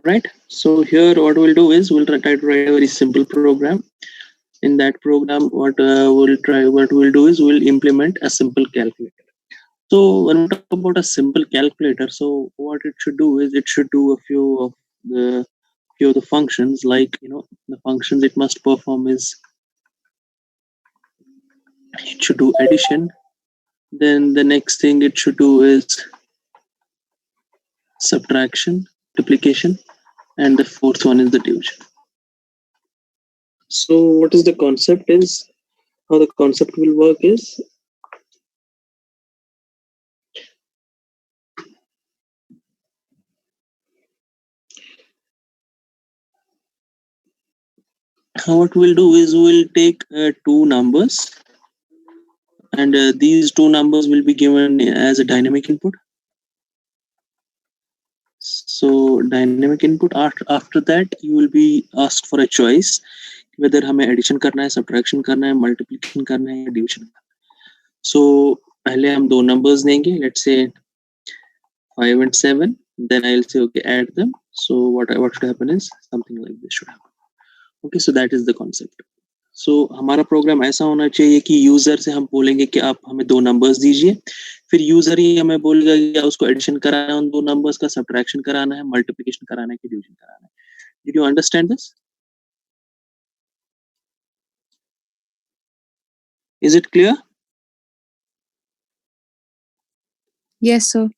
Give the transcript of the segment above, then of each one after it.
right? So here what we'll do is we'll try to write a very simple program. In that program, what we'll do is we'll implement a simple calculator. So when we talk about a simple calculator, so what it should do is it should do a few of the functions, like the functions it must perform is it should do addition. Then the next thing it should do is subtraction, multiplication, and the fourth one is the division. So what is the concept is how the concept will work is what we'll do is we'll take two numbers, and these two numbers will be given as a dynamic input. So dynamic input, after that you will be asked for a choice whether हमें addition करना है, subtraction करना है, multiplication करना है या division करना है. So पहले हम दो numbers देंगे, let's say 5 and 7, then I'll say okay, add them. So what should happen is something like this should happen. Okay, so that is the concept. So हमारा प्रोग्राम ऐसा होना चाहिए कि यूजर से हम बोलेंगे कि आप हमें दो नंबर्स दीजिए, फिर यूजर ही हमें बोलेगा कि उसको एडिशन कराना है उन दो नंबर्स का, सब्ट्रैक्शन कराना है, मल्टीप्लिकेशन कराना है कि डिवीजन कराना है. Did you understand this? Is it clear? Yes, sir.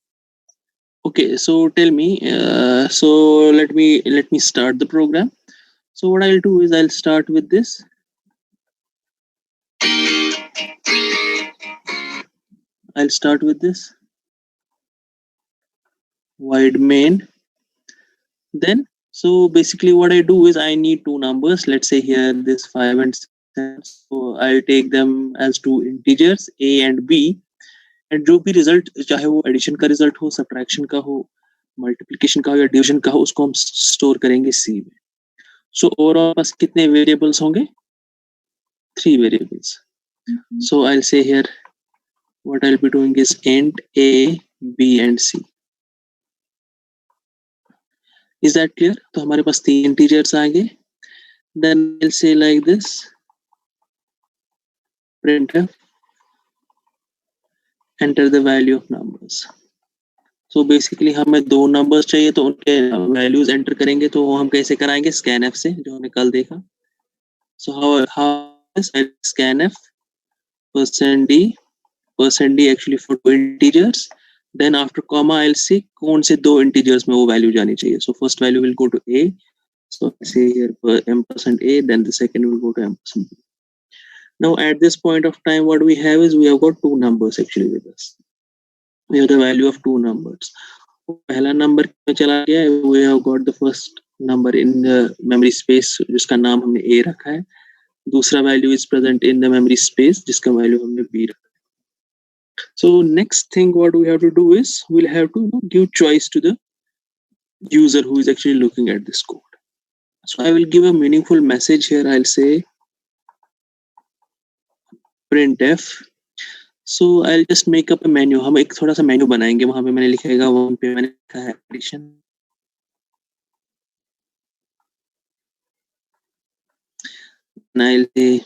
Okay, so tell me, so let me start the program. So what I'll do is I'll start with this. I'll start with this void main. Then so basically what I do is I need two numbers, let's say here this 5 and 7. So I'll take them as two integers a and b, and जो भी result चाहे वो addition का result हो, subtraction का हो, multiplication का हो या डिवीजन का हो, उसको हम स्टोर करेंगे सी में. सो ओवरऑल पास कितने वेरिएबल्स होंगे? 3 variables. So I'll say here what I'll be doing is int a, b and c. Is that clear? तो हमारे पास 3 इंटीजर्स आ गए. Then I'll say like this, printf enter the value of numbers. So basically हमें दो numbers चाहिए तो उनके values enter करेंगे. तो हम कैसे कराएंगे? scanf से, जो हमने कल देखा. So how is scanf %d actually for two integers. Then after comma I'll say कौन से दो integers में वो value जानी चाहिए. So first value will go to a. So I say here %a, then the second will go to %b. Now at this point of time what we have is we have got two numbers actually with us. We have the value of two numbers. पहला number में चला गया है, we have got the first number in the memory space जिसका नाम हमने a रखा है. दूसरा value is present in the memory space जिसका value हमने b रखा है. So next thing what we have to do is we'll have to give choice to the user who is actually looking at this code. So I will give a meaningful message here. I'll say printf. So I'll just make up a menu. हम एक थोड़ा सा menu बनाएंगे. वहां पे मैंने लिखेगा, वहां पे मैंने लिखा है addition. And I'll say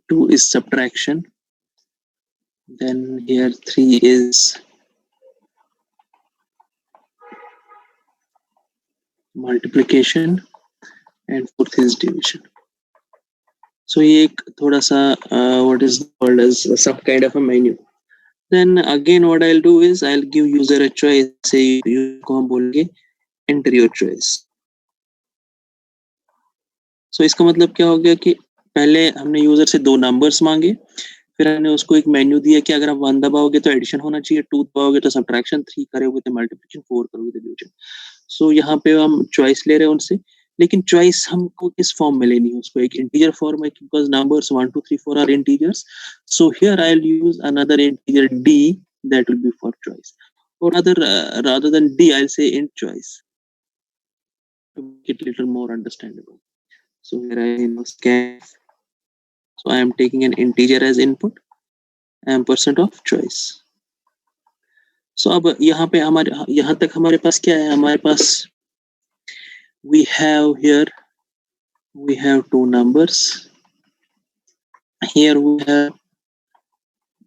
2 is subtraction. Then here 3 is multiplication and 4th is division. So ये एक थोड़ा सा what is called as some kind of a menu. Then again what I'll do is I'll give user a choice. Say को हम बोलेंगे enter your choice. So इसका मतलब क्या हो गया कि पहले हमने यूजर से दो नंबर्स मांगे, फिर हमने उसको एक मेन्यू दिया कि अगर आप 1 दबाओगे तो एडिशन होना चाहिए, 2 दबाओगे तो सब्ट्रैक्शन, 3 करोगे तो मल्टीप्लिकेशन, 4 करोगे तो डिवीजन. सो यहाँ पे हम चॉइस ले रहे हैं उनसे, लेकिन चॉइस हमको किस फॉर्म में लेनी है? उसको एक इंटीजर फॉर्म में, because numbers 1 2 3 4 are integers. So here I will use another integer d that will be for choice, or rather than d I'll say int choice to make it a little more understandable. So here I scan. So I am taking an integer as input and % of choice. So अब यहाँ पे हमारे यहाँ तक हमारे पास क्या है? हमारे पास we have two numbers. Here we have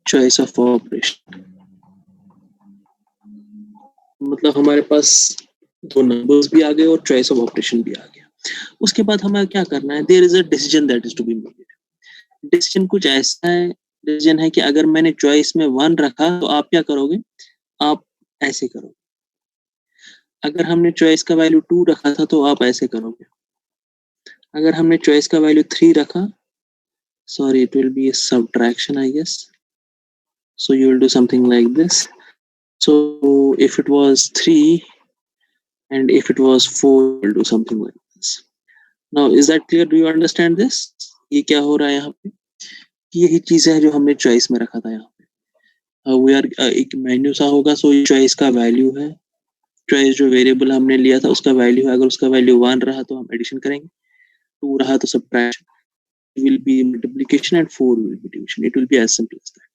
choice of operation. मतलब हमारे पास दो नंबर्स भी आ गए और चॉइस ऑफ ऑपरेशन भी आ गया. उसके बाद हमें क्या करना है? There is a decision that is to be made. Decision कुछ ऐसा है, डिसीजन है कि अगर मैंने चॉइस में 1 रखा तो आप क्या करोगे? आप ऐसे करोगे. अगर हमने चॉइस का वैल्यू 2 रखा था तो आप ऐसे करोगे. अगर हमने चॉइस का वैल्यू 3 रखा, sorry, it will be a subtraction, I guess. So you will do something like this. So if it was 3 and if it was 4, you will do something like this. Now is that clear? Do you understand this? ये क्या हो रहा है यहाँ पे? यही चीज है जो हमने चॉइस में रखा था यहाँ पे. वी आर एक मेन्यू सा होगा. सो चॉइस का वैल्यू है, चॉइस जो वेरिएबल हमने लिया था उसका वैल्यू है. अगर उसका वैल्यू 1 रहा तो हम एडिशन करेंगे, 2 रहा तो subtraction, will be multiplication, and 4 will be division. It will be as simple as that.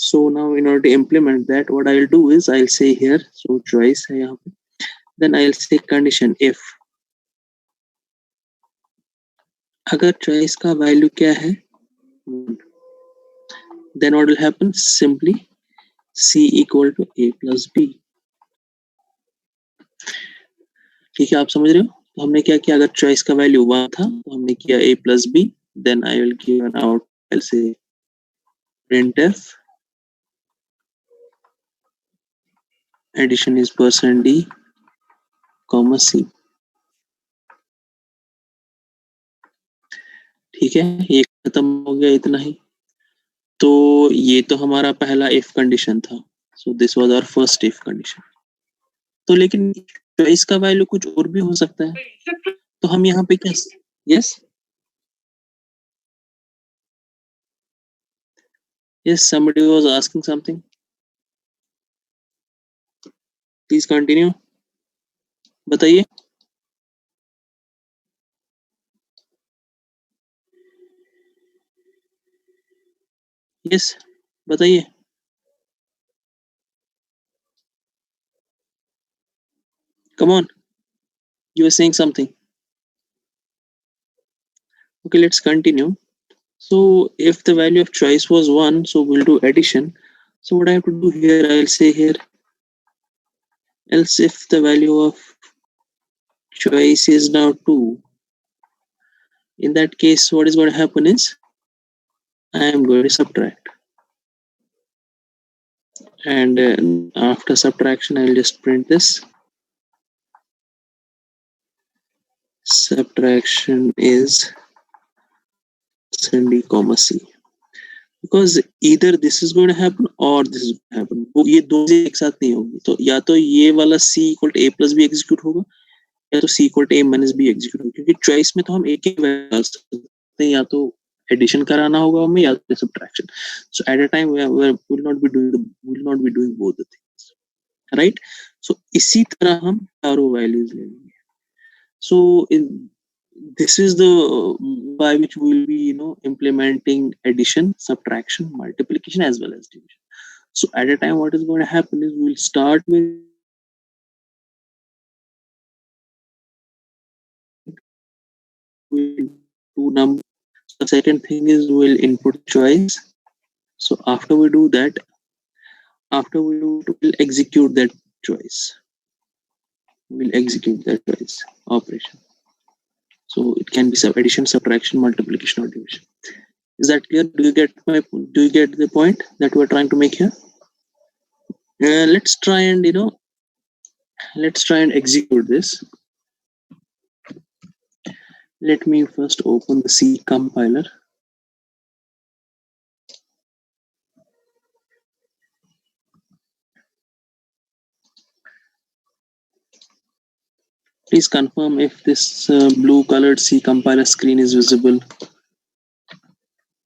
So now in order to implement that, what I'll do is I'll say here, so choice है यहाँ पे, then I'll say condition if. अगर choice का value क्या है? 1, then what will happen? Simply C equal to A plus B. ठीक है, आप समझ रहे हो? तो हमने क्या किया? अगर choice का value 1 था तो हमने किया A plus B. Then I will give an out. I'll say printf addition is %d, C. ठीक है, ये खत्म हो गया, इतना ही. तो ये तो हमारा पहला इफ कंडीशन था. So this was our first if condition. तो लेकिन चॉइस का वैल्यू कुछ और भी हो सकता है. तो हम यहाँ पे क्या? Yes yes, somebody was asking something. Please continue, बताइए. यस, बताइए. Come on, you were saying something. Okay, let's continue. So if the value of choice was 1, so we'll do addition. So what I have to do here, I'll say here, else if the value of choice is now 2, in that case what is going to happen is I am going to subtract, and after subtraction I'll just print this. Subtraction is D, C, because either this is going to happen or this is going to happen. वो ये दो चीजें एक साथ नहीं होगी. तो या तो ये वाला C equal to A plus B execute होगा, या तो C equal to A minus B execute होगा. क्योंकि चॉइस में तो हम एक ही कर सकते हैं, या तो एडिशन कराना होगा हमें या तो subtraction. So at a time we will not be doing both the things, right? So इसी तरह हम चारों वैल्यूज ले लेंगे. So this is the by which we will be implementing addition, subtraction, multiplication as well as division. So at a time what is going to happen is we will start with two numbers. The second thing is we'll input choice. So after we do that, we'll execute that choice. We'll execute that choice operation. So it can be addition, subtraction, multiplication, or division. Is that clear? Do you get the point that we're trying to make here? Let's try and execute this. Let me first open the C compiler. Please confirm if this blue colored C compiler screen is visible.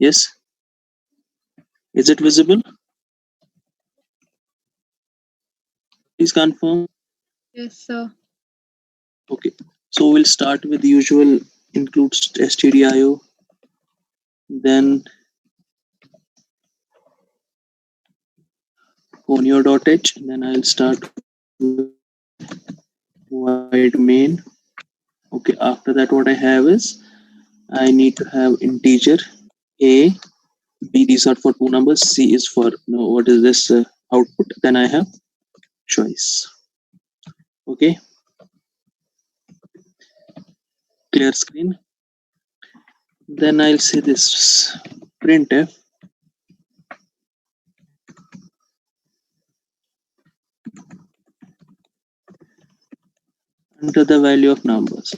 Yes? Is it visible? Please confirm. Yes, sir. Okay. So we'll start with the usual includes stdio. Then conio.h, then I'll start with void main. Okay, after that what I have is I need to have integer a, b, these are for two numbers, c is for what is this output, then I have choice. Okay, clear screen. Then I'll say this printf enter the value of numbers.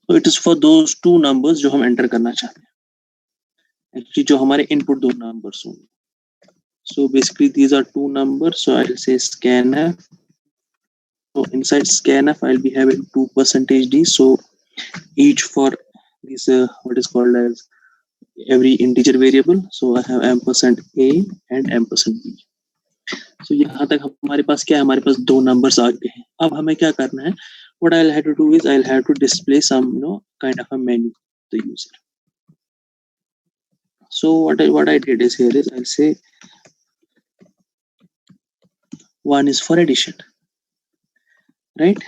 So it is for those two numbers जो हम enter करना चाहते हैं. Actually जो हमारे input दो numbers होंगे. So basically these are two numbers. So I'll say scanf. So inside scanf I'll be having 2%d. So each for this what is called as every integer variable. So I have ampersand a and ampersand b. So यहाँ तक हमारे पास क्या है, हमारे पास दो numbers आ गए हैं. अब हमें क्या करना है? What I'll have to do is I'll have to display some kind of a menu to the user. So what I did is here is I'll say one is for addition, right?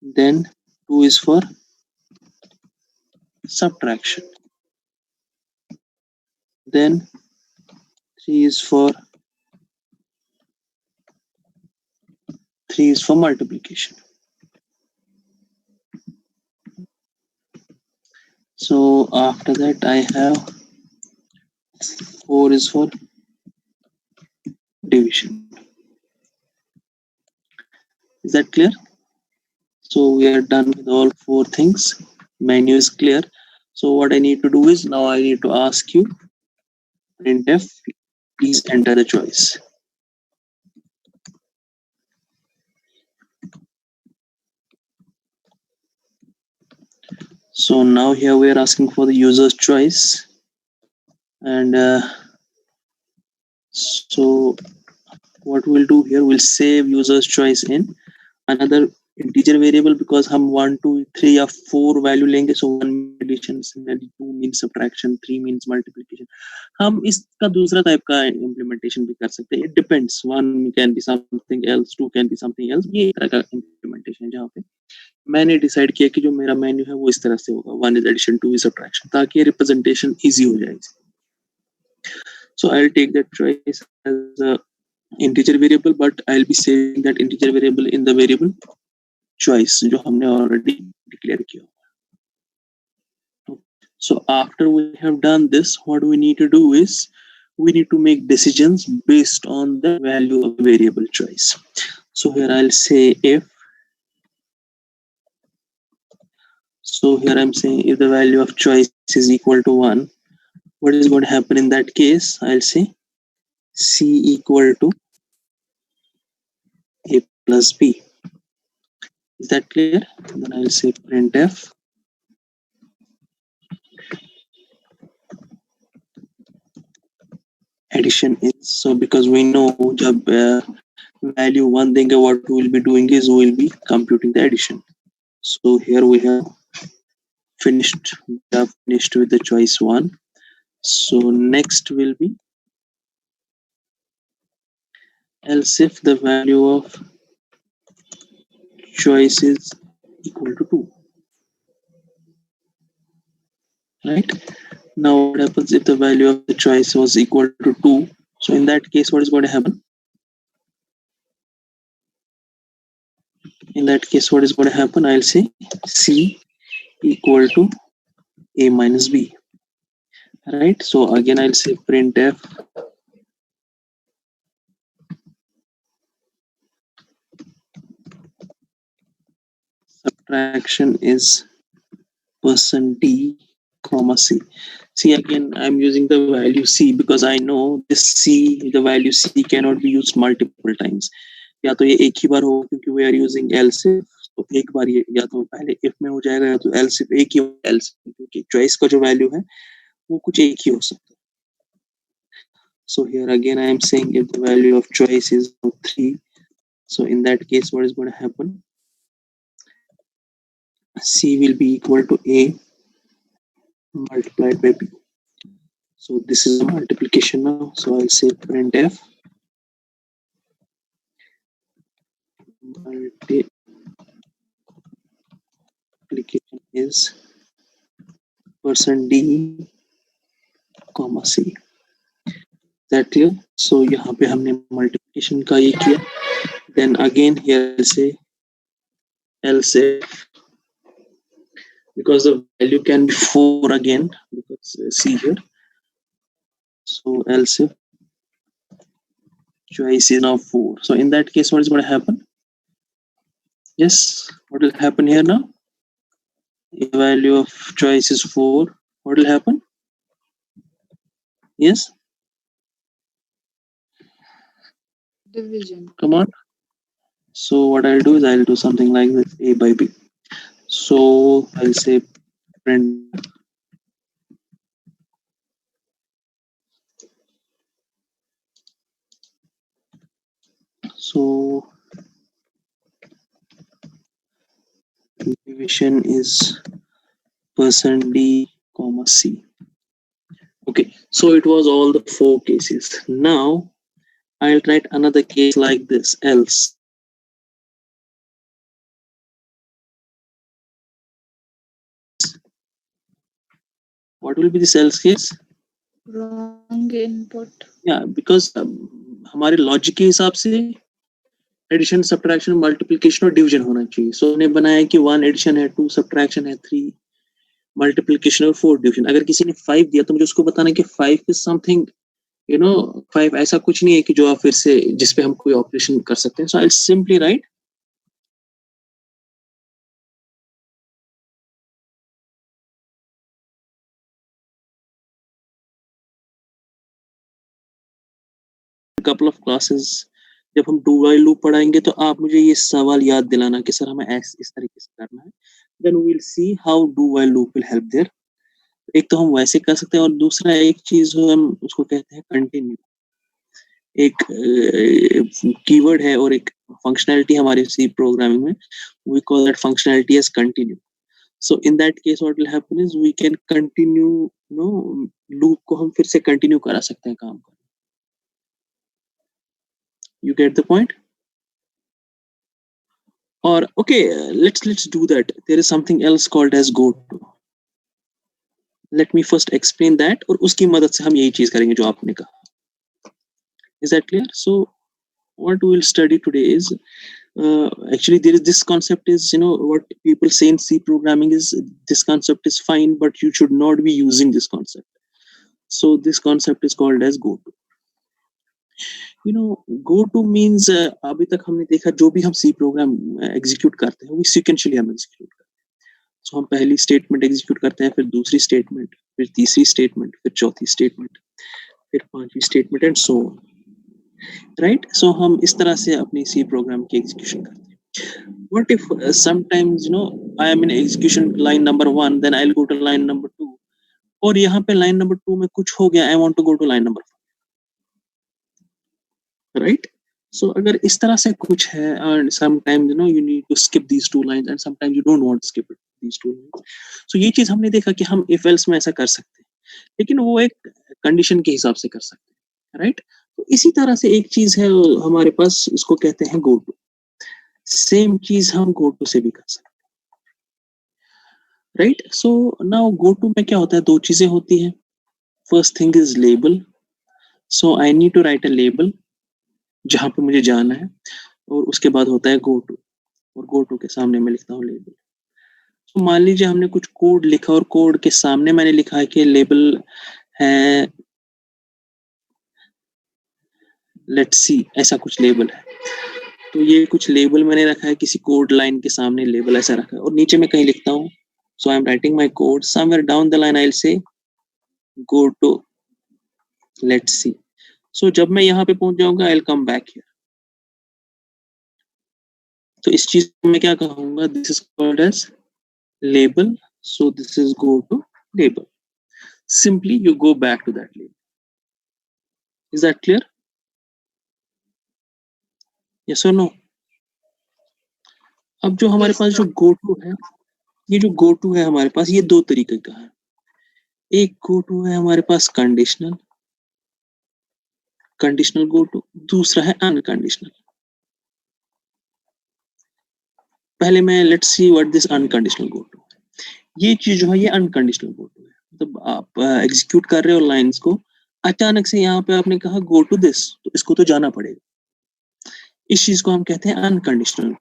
Then two is for subtraction. Then three is for multiplication. So after that I have 4 is for division. Is that clear? So we are done with all four things. Menu is clear. So what I need to do is now I need to ask you, printf, please enter the choice. So now here we are asking for the user's choice, and so what we'll do here, we'll save user's choice in another integer variable because हम 1 2 3 या 4 value लेंगे. So 1 addition, 2 means subtraction, 3 means multiplication. हम इसका दूसरा type का implementation भी कर सकते हैं. It depends. 1 can be something else, 2 can be something else. ये तरह का implementation है जहाँ पे मैंने डिसाइड किया कि जो मेरा मेन्यू है वो इस तरह से होगा, 1 is addition, 2 is subtraction, ताकि representation easy हो जाए. So I'll take that choice as a integer variable, but I'll be saving that integer variable in the variable choice जो हमने already declare किया. So after we have done this, what we need to do is we need to make decisions based on the value of variable choice. So here I'll say if. So here I'm saying if the value of choice is equal to 1, what is going to happen in that case? I'll say C equal to A plus B. Is that clear? Then I'll say printf addition is. So because we know जब value 1 देंगे, what we will be doing is we will be computing the addition. So here we have finished with the choice 1. So next will be else if the value of choice is equal to 2. Right? Now what happens if the value of the choice was equal to 2? So in that case, what is going to happen? In that case, what is going to happen? I'll say C equal to A minus B. Right? So again, I'll say printf subtraction is %d, C. See, again, I'm using the value C because I know this C, the value C cannot be used multiple times. या तो ये एक ही बार हो क्योंकि we are using else if, तो एक बार ये या तो पहले if में हो जाएगा या तो else if एक ही else क्योंकि choice का जो value है वो कुछ एक ही हो सकता है. So here again I am saying if the value of choice is 3, so in that case what is going to happen? C will be equal to A multiplied by B. So this is a multiplication now. So I'll say printf multiplication is %d, c. That clear? So यहाँ पे हमने multiplication का ये किया. Then again here say else if, because the value can be 4 again, because see here. So else if choice is now 4. So in that case, what is going to happen? Yes, what will happen here now? The value of choice is 4. What will happen? Yes, Division. come on. So what I'll do is I'll do something like this, a by b. So I'll say print. So division is %d, c. Okay, so it was all the 4 cases. Now I'll write another case like this, else. What will be this else case? Wrong input. Yeah, because हमारे logic के हिसाब से addition, subtraction, multiplication और division होना चाहिए. सो हमने बनाया कि 1 एडिशन है, 2 सब्ट्रैक्शन है, 3 मल्टीप्लिकेशन और 4 डिवीजन. अगर किसी ने 5 दिया तो मुझे उसको बताना कि 5 इज समथिंग, 5 ऐसा कुछ नहीं है कि जो आप फिर से जिस पे हम कोई ऑपरेशन कर सकते हैं. So I simply write couple of classes जब हम डू व्हाइल लूप पढ़ाएंगे तो आप मुझे ये सवाल याद दिलाना कि सर हमें इस तरीके से करना है. Then we will see how do while loop will help there. एक तो हम वैसे कर सकते हैं और दूसरा एक चीज हम उसको कहते हैं कंटिन्यू. एक कीवर्ड है और एक फंक्शनैलिटी हमारी सी प्रोग्रामिंग में, we call that functionality as continue. So in that case what will happen is we can continue, loop को हम फिर से कंटिन्यू करा सकते हैं काम को. You get the point? Or okay, let's do that. There is something else called as goto. Let me first explain that और उसकी मदद से हम यही चीज करेंगे जो आपने कहा. Is that clear? So what we will study today is actually there is this concept is, what people say in C programming is this concept is fine, but you should not be using this concept. So this concept is called as goto. Go to means अभी तक हमने देखा जो भी हम C program execute करते हैं वो सीक्वेंशियली हम एग्जीक्यूट करते हैं. सो हम पहली स्टेटमेंट एग्जीक्यूट करते हैं, फिर दूसरी स्टेटमेंट, फिर तीसरी स्टेटमेंट, फिर चौथी स्टेटमेंट, फिर पांचवी statement and so on. Right? So हम इस तरह से अपनी सी प्रोग्राम की एग्जीक्यूशन करते हैं. What if sometimes I am in execution line number 1, then I will go to line number 2, और यहाँ पे लाइन नंबर 2 में कुछ हो गया, I want to go to line number 5. Right? So अगर इस तरह से कुछ है, and sometimes you need to skip these 2 lines and sometimes you don't want to skip these 2 lines. So ये चीज हमने देखा कि हम if else में ऐसा कर सकते हैं, लेकिन वो एक कंडीशन के हिसाब से कर सकते हैं. राइट? तो इसी तरह से एक चीज है हमारे पास, इसको कहते हैं गो टू. सेम चीज हम गो टू से भी कर सकते हैं. Right? So now go to में क्या होता है, 2 चीजें होती है. First thing is label. So I need to write a label जहां पे मुझे जाना है, और उसके बाद होता है गो टू, और गो टू के सामने मैं लिखता हूँ लेबल. तो मान लीजिए हमने कुछ कोड लिखा और कोड के सामने मैंने लिखा है कि लेबल है लेट्स सी, ऐसा कुछ लेबल है. तो ये कुछ लेबल मैंने रखा है, किसी कोड लाइन के सामने लेबल ऐसा रखा है, और नीचे मैं कहीं लिखता हूँ. So I am writing my code, somewhere down the line I will say go to let's see. सो जब मैं यहाँ पे पहुंच जाऊंगा I will come back here. तो इस चीज को मैं क्या कहूंगा, this is called as label. So this is go to label. Simply you go back to that label. Is that clear? Yes or no? अब जो हमारे पास जो go to है, ये जो go to है हमारे पास, ये 2 तरीके का है. एक go to है हमारे पास कंडीशनल go to, दूसरा है अनकंडीशनल. पहले मैं let's see what this unconditional go to. ये चीज जो है ये अनकंडीशनल गो टू है, मतलब आप एग्जीक्यूट कर रहे हो लाइंस को, अचानक से यहाँ पे आपने कहा गो टू दिस, तो इसको तो जाना पड़ेगा। इस चीज को हम कहते हैं अनकंडीशनल।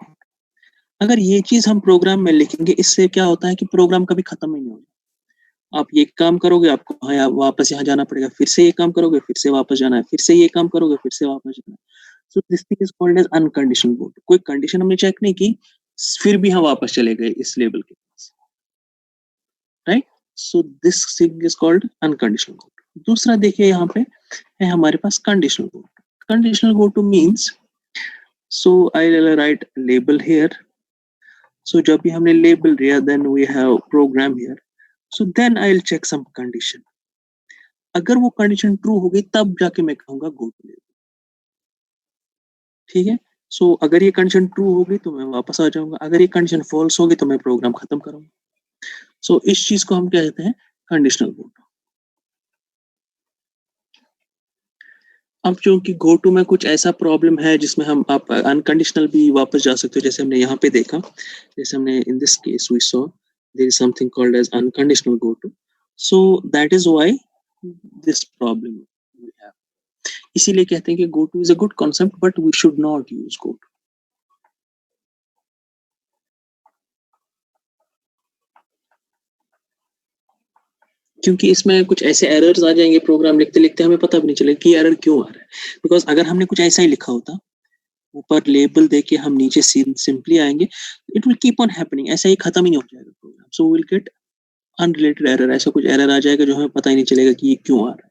अगर ये चीज हम प्रोग्राम में लिखेंगे, इससे क्या होता है कि प्रोग्राम कभी खत्म ही नहीं होगा। आप ये काम करोगे, आपको वापस यहाँ जाना पड़ेगा, फिर से ये काम करोगे, फिर से वापस जाना है, फिर से ये काम करोगे, फिर से वापस जाना है। So this thing is called as unconditional go to. कोई कंडीशन हमने चेक नहीं की, फिर भी हम वापस चले गए इस लेवल के पास, right. So this thing is called unconditional go to. दूसरा देखिए यहाँ पे है हमारे पास conditional go to. Conditional go to means, so I will write label here. So जब भी हमने label दिया, then we have program here. So then I'll check some condition. अगर वो condition true होगी तब जाके मैं कहूँगा go to label. ठीक है। So अगर ये condition true होगी तो मैं वापस आ जाऊँगा, अगर ये condition false होगी तो मैं program खत्म करूँगा। So इस चीज को हम कहते हैं conditional go to. अब चूंकि go to में कुछ ऐसा प्रॉब्लम है जिसमें हम आप अनकंडीशनल भी वापस जा सकते हो, जैसे हमने यहाँ पे देखा, जैसे हमने in this case we saw there is something called as unconditional go to. So that is why this problem we have. इसीलिए कहते हैं कि go to is a good concept but we should not use go to. क्योंकि इसमें कुछ ऐसे errors आ जाएंगे programme लिखते लिखते हमें पता भी नहीं चलेगा कि एरर क्यों आ रहा है। बिकॉज अगर हमने कुछ ऐसा ही लिखा होता, ऊपर लेबल देके हम नीचे सिंपली आएंगे, it will keep on happening, ऐसा ही खत्म ही नहीं हो जाएगा program. So will get unrelated error, ऐसा कुछ एरर आ जाएगा जो हमें पता ही नहीं चलेगा कि ये क्यों आ रहा है।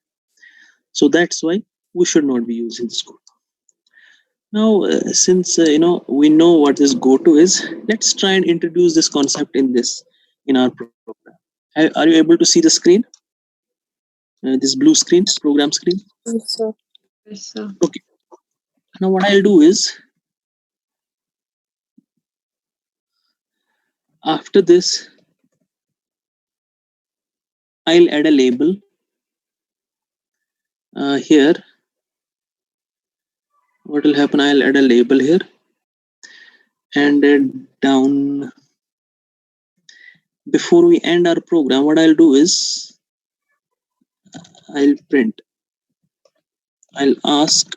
So that's why we should not be using this go to. Now since we know what this go to is, let's try and introduce this concept in our program. Are you able to see the screen? This blue screen, program screen? Yes, sir. Yes, sir. Okay. Now what I'll do is, after this, I'll add a label here. What will happen? I'll add a label here, and down before we end our program, what I'll do is I'll print. I'll ask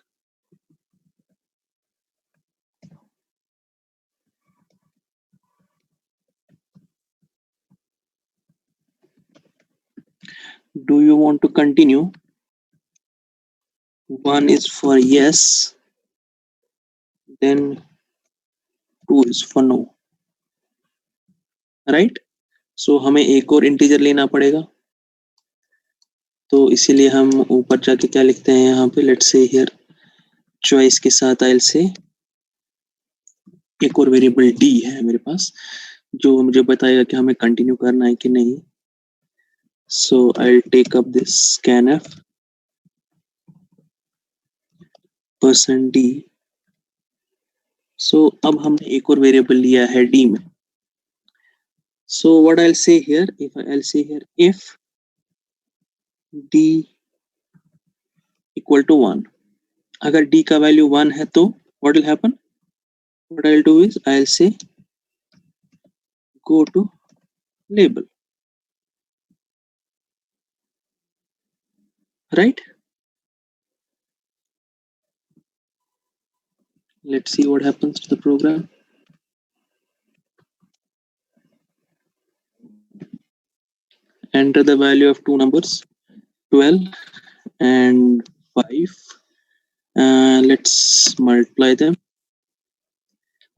do you want to continue? One is for yes, then two is for no, right? So हमें एक और integer लेना पड़ेगा, तो इसीलिए हम ऊपर जाके क्या लिखते हैं यहाँ पे, लेट्स से हियर चॉइस के साथ I'll say एक और वेरिएबल d है मेरे पास जो मुझे बताएगा कि हमें कंटिन्यू करना है कि नहीं। So I'll take up this scanf %d. So अब हमने एक और वेरिएबल लिया है d में। So what I'll say here, if d equal to 1, अगर d का वैल्यू 1 है तो what will happen? What I'll do is I'll say go to label, right? Let's see what happens to the program. Enter the value of two numbers, 12 and 5. Let's multiply them.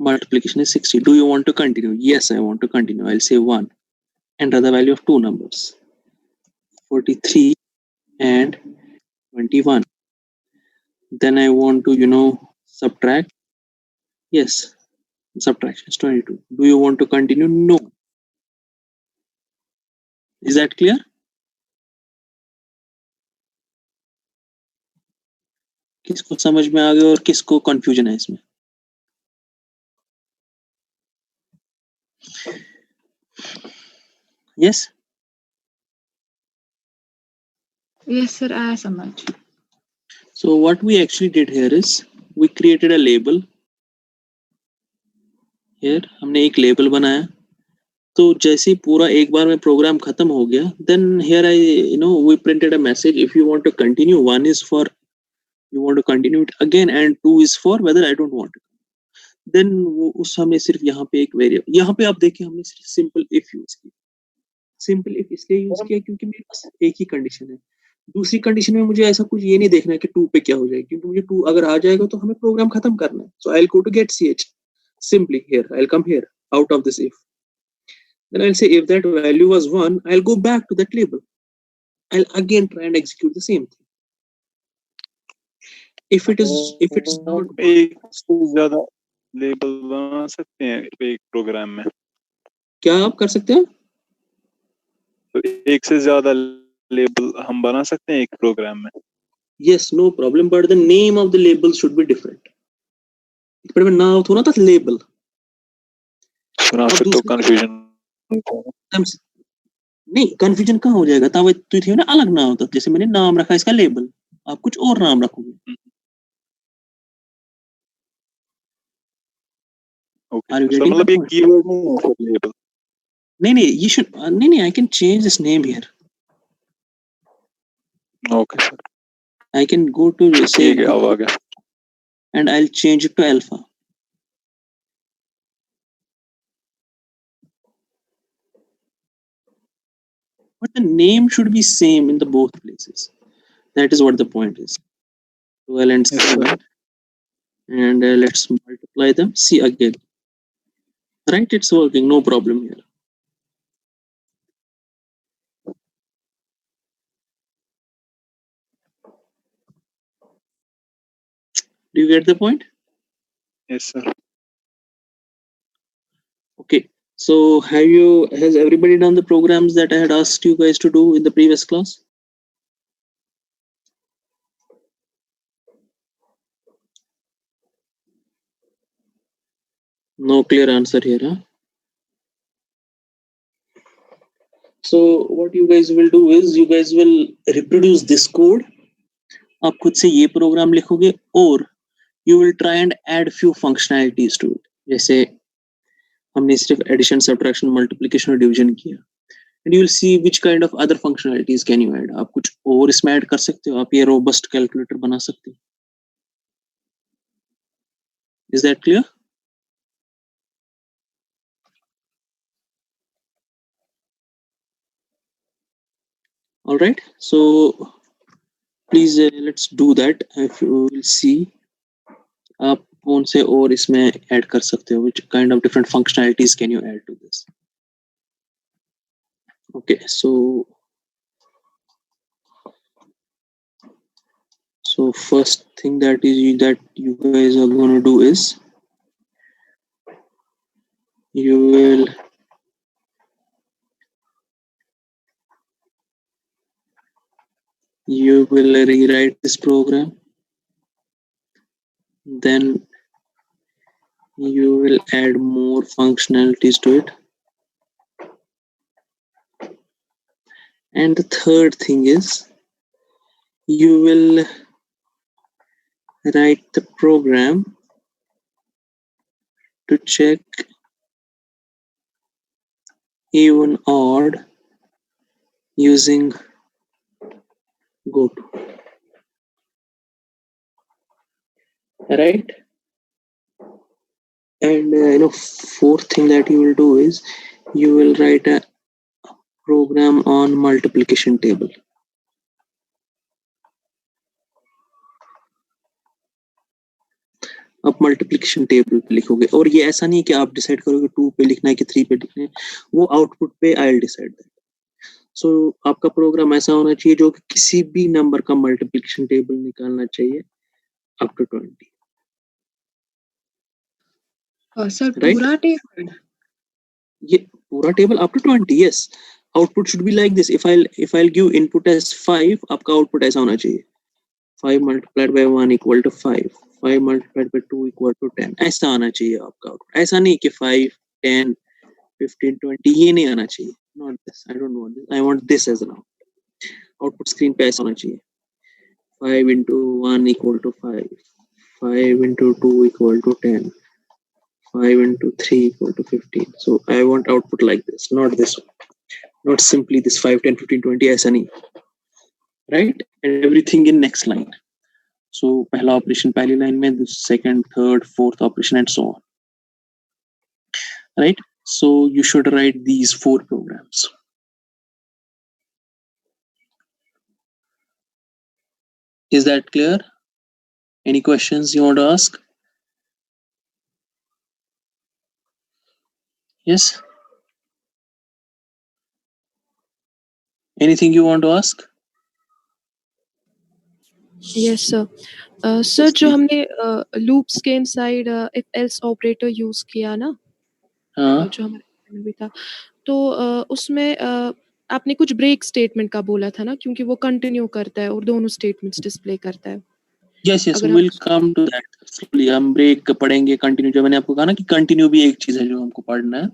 Multiplication is 60. Do you want to continue? Yes, I want to continue. I'll say 1. Enter the value of two numbers, 43 and 21. Then I want to subtract. Yes, subtraction is 22. Do you want to continue? No. Is that clear? किसको समझ में आ गया और किसको confusion है इसमें? Yes? Yes, sir. I समझ. So what we actually did here is we created a label here हमने एक लेबल बनाया, तो जैसे ही पूरा एक बार में प्रोग्राम खत्म हो गया, then here I we printed a message, if you want to continue, one is for you want to continue it again and 2 is for whether I don't want it. Then वो उस हमने सिर्फ यहाँ पे एक वेरिएबल, यहाँ पे आप देखिए हमने सिर्फ सिंपल इफ यूज किया। सिंपल इफ इसलिए यूज किया क्योंकि मेरे पास एक ही कंडीशन है। दूसरी कंडीशन में मुझे ऐसा कुछ ये नहीं देखना है कि 2 पे क्या हो जाएगा, क्योंकि मुझे 2 अगर आ जाएगा तो हमें प्रोग्राम खत्म करना है। So I will go to get ch simply here, I'll come here out of this if, then I'll say if that value was 1, I'll go back to that label, I'll again try and execute the same thing. if it's not एक से ज्यादा label बना सकते हैं एक programme में? क्या आप कर सकते हैं? तो एक से ज्यादा लेबल हम बना सकते हैं एक प्रोग्राम में? Yes, no problem, but the name of the label should be different. पर मैं नाम थोड़ा था लेबल, फिर तो कंफ्यूजन नहीं, कंफ्यूजन कहाँ हो जाएगा? तब तो थी ना अलग नाम होता, जैसे मैंने नाम रखा इसका लेबल, आप कुछ और नाम रखोगे। ओके, मतलब ये कीवर्ड नहीं है सर लेबल? नहीं, you should नहीं, I can change this name here. Okay sir. I can go to say गया and I'll change it to alpha. But the name should be same in the both places. That is what the point is. 12 and 7. Yes, and let's multiply them. See again. Right, it's working, no problem here. Do you get the point? Yes, sir. Okay. So has everybody done the programs that I had asked you guys to do in the previous class? No clear answer here, huh? So what you guys will do is you guys will reproduce this code. आप खुद से ये programme लिखोगे और you will try and add few functionalities to it. जैसे हमने सिर्फ addition, subtraction, multiplication और डिवीजन किया, and you will see which kind of other functionalities can you add. आप कुछ और इसमें ऐड कर सकते हो, आप ये robust calculator बना सकते हो. Is that clear? All right, so please let's do that. If you will see, आप कौन से और इसमें ऐड कर सकते हो, which kind of different functionalities can you add to this? Okay, so first thing that you guys are going to do is you will rewrite this program, then you will add more functionalities to it, and the third thing is you will write the program to check even odd using goto, right? And fourth thing that you will do is you will write a program on multiplication table. आप multiplication table पे लिखोगे, और ये ऐसा नहीं है कि आप डिसाइड करोगे 2 पे लिखना है कि 3 पे लिखना है, वो आउटपुट पे आई विल डिसाइड दैट. सो आपका प्रोग्राम ऐसा होना चाहिए जो कि किसी भी नंबर का मल्टीप्लिकेशन टेबल निकालना चाहिए अप टू 20. सर पूरा टेबल? ये पूरा table up to 20. Yes, output should be like this. If I'll give input as 5, आपका आउटपुट ऐसा होना चाहिए 5 multiplied by 1 equal to 5, 5 multiplied by 2 equal to 10. ऐसा आना चाहिए आपका आउटपुट. ऐसा नहीं कि 5, 10, 15, 20, ये नहीं आना चाहिए. Not this. I don't want this. I want this as an output. Output screen पे ऐसा होना चाहिए 5 into 1 equal to 5, 5 into 2 equal to 10, 5 into 3 equal to 15. So I want output like this, not this one. Not simply this 5, 10, 15, 20 ऐसा नहीं, right? And everything in next line. So पहला operation पहली line में, the second, third, fourth operation and so on. Right? So you should write these 4 programs. Is that clear? Any questions you want to ask? Yes? Anything you want to ask? Yes, sir. Sir, जो हमने loops के inside if else operator use किया ना, हाँ. जो हमारे भी था, तो उसमें आपने कुछ break statement का बोला था ना, क्योंकि वो continue करता है और दोनों statements display करता है. Yes, we'll come to that slowly. हम break पढ़ेंगे, continue. जो मैंने आपको कहा ना कि continue भी एक चीज है जो हमको पढ़ना है.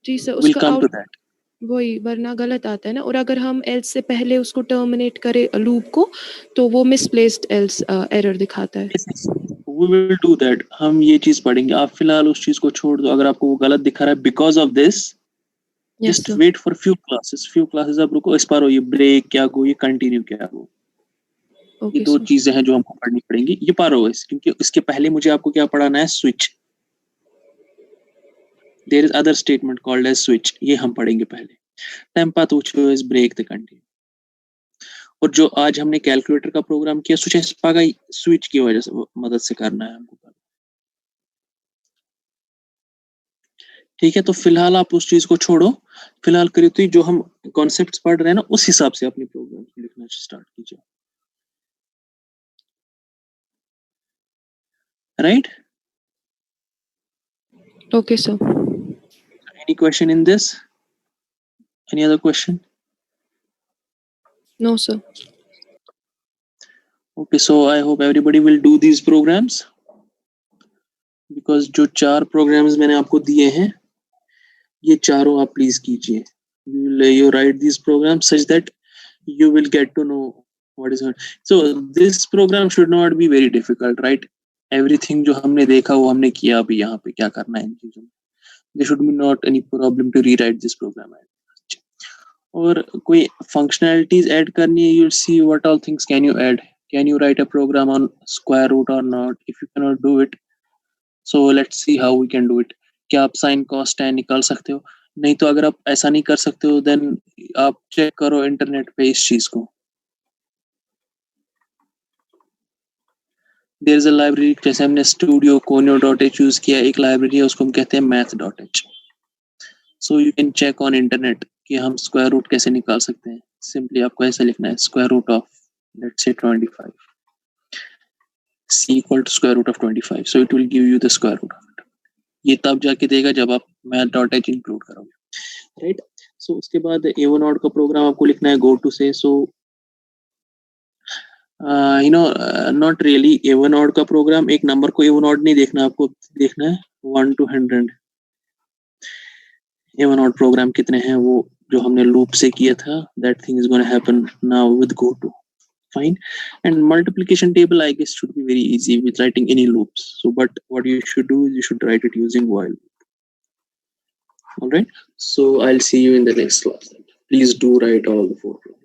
जी sir, We'll come to that. वही, वरना गलत आता है ना. और अगर हम else से पहले उसको terminate करें loop को, तो वो misplaced else error दिखाता है. Yes. We will do that. हम ये चीज पढ़ेंगे. आप फिलहाल उस चीज को छोड़ दो. अगर आपको वो गलत दिखा रहा है because of this, yes, just sir. wait for few classes. Few classes आप रुको. इस बार ये break क्या go, ये continue क्या go. Okay, ये 2 sir. चीजें हैं जो हमको पढ़नी पड़ेंगी. ये पारो है, क्योंकि इसके पहले मुझे आपको क्या पढ़ाना है? Switch. There is other statement called as switch. ये हम पढ़ेंगे पहले. Tempa to choose break the continue. और जो आज हमने कैलकुलेटर का प्रोग्राम किया, स्विच की वजह से मदद से करना है हमको. ठीक है, तो फिलहाल आप उस चीज को छोड़ो. फिलहाल करिए तो जो हम कॉन्सेप्ट्स पढ़ रहे हैं ना, उस हिसाब से अपने प्रोग्राम लिखना स्टार्ट कीजिए. Right? Okay, sir. Any question in this? Any other question? No, sir. Okay, so I hope everybody will do these programs, because जो 4 programs मैंने आपको दिए हैं, ये चारों आप प्लीज कीजिए. You write these programs such that you will get to know what is it. So this program should not be very difficult, right? Everything जो हमने देखा वो हमने किया. अभी यहाँ पे क्या करना है इन चीजों में. There should be not any problem to rewrite this program. और कोई functionalities add करनी है, you'll see what all things can you add. Can you write a program on square root or not? If you cannot do it, so let's see how we can do it. क्या आप sin cos tan निकाल सकते हो? नहीं तो अगर आप ऐसा नहीं कर सकते हो, then आप चेक करो इंटरनेट पे इस चीज को. There is a library, जैसे हमने studio conio.h यूज किया, एक लाइब्रेरी है, उसको हम कहते हैं math.h. So you can check on internet कि हम square root कैसे निकाल सकते हैं. Simply आपको ऐसा लिखना है, square root of let's say 25. C equal to square root of 25. So it will give you the square root of it. ये तब जाके देगा जब आप math.h include करोगे. Right? So उसके बाद A1 odd का प्रोग्राम आपको लिखना है go to say. So not really A1 odd का प्रोग्राम. एक नंबर को A1 odd नहीं देखना, आपको देखना है 1 to 100. A1 odd प्रोग्राम कितने हैं वो जो हमने लूप से किया था. That thing is going to happen now with go to. Fine. And multiplication table, I guess, should be very easy with writing any loops. So, but what you should do is you should write it using while loop. All right. So I'll see you in the next class. Please do write all the 4 programs.